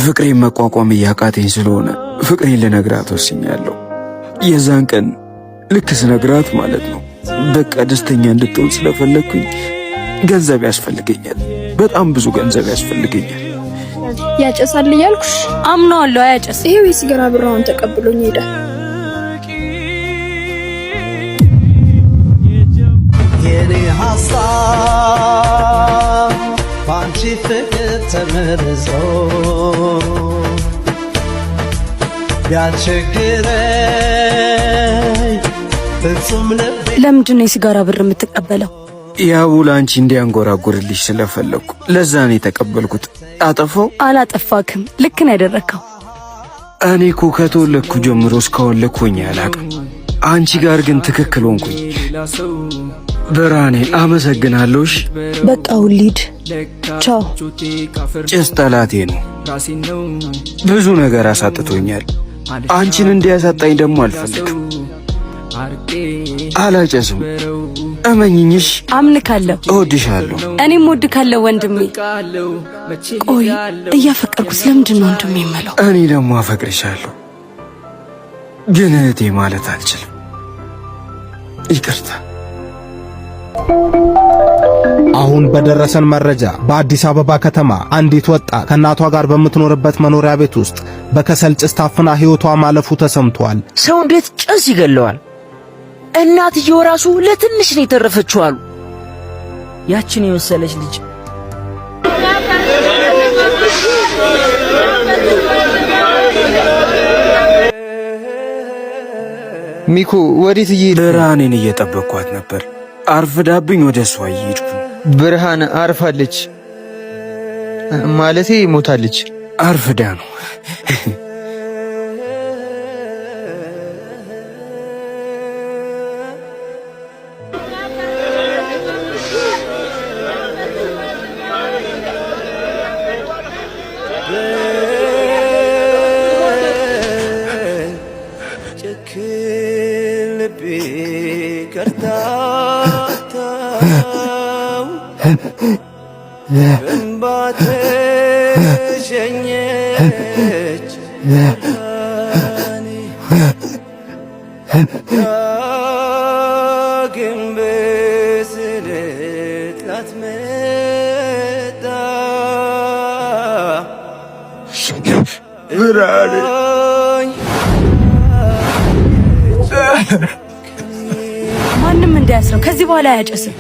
ፍቅሬን መቋቋም እያቃተኝ ስለሆነ ፍቅሬን ልነግራት ወስኛለሁ። የዛን ቀን ልክ ስነግራት ማለት ነው በቃ ደስተኛ እንድትሆን ስለፈለግኩኝ ገንዘብ ያስፈልገኛል፣ በጣም ብዙ ገንዘብ ያስፈልገኛል። ያጨሳል እያልኩሽ አምነዋለሁ። አያጨስ። ይሄው የሲጋራ ብራውን ተቀብሎኝ ሄደ። የኔ ሀሳብ ባንቺ ፍቅር ተመርዞ ቢያስቸግረኝ ፍጹም ልቤ። ለምንድን ነው የሲጋራ ብር የምትቀበለው? ያው ላንቺ እንዲያንጎራጉርልሽ ስለፈለኩ ለዛ ነው የተቀበልኩት። አጠፋው? አላጠፋክም። ልክ ነው ያደረከው። እኔ እኮ ከተወለድኩ ጀምሮ እስካሁን ልክ ሆኜ አላውቅም። አንቺ ጋር ግን ትክክል ሆንኩኝ። ብርሃኔን አመሰግናለሁሽ። በቃ ውሊድ ቻው። ጭስ ጠላቴ ነው። ብዙ ነገር አሳጥቶኛል። አንቺን እንዲያሳጣኝ ደግሞ አልፈልግም። አላጨስም። እመኝኝሽ። አምንካለሁ። እወድሻለሁ። እኔም እወድካለሁ ወንድሜ። ቆይ እያፈቀርኩት ለምንድን ነው ወንድሜ የምለው? እኔ ደግሞ አፈቅርሻለሁ፣ ግን እህቴ ማለት አልችልም። ይቅርታ። አሁን በደረሰን መረጃ በአዲስ አበባ ከተማ አንዲት ወጣት ከእናቷ ጋር በምትኖርበት መኖሪያ ቤት ውስጥ በከሰል ጭስ ታፍና ሕይወቷ ማለፉ ተሰምቷል። ሰው እንዴት ጭስ ይገለዋል? እናትየው ራሱ ለትንሽ ነው የተረፈችው አሉ። ያችን የመሰለች ልጅ ሚኩ ወዴት እየሄድክ? ብርሃኔን እየጠበቅኳት ነበር። አርፍዳብኝ ወደ እሷ እየሄድኩ። ብርሃን አርፋለች ማለቴ ሞታለች። አርፍዳ ነው። ማንም እንዳያስረው። ከዚህ በኋላ አያጨስም።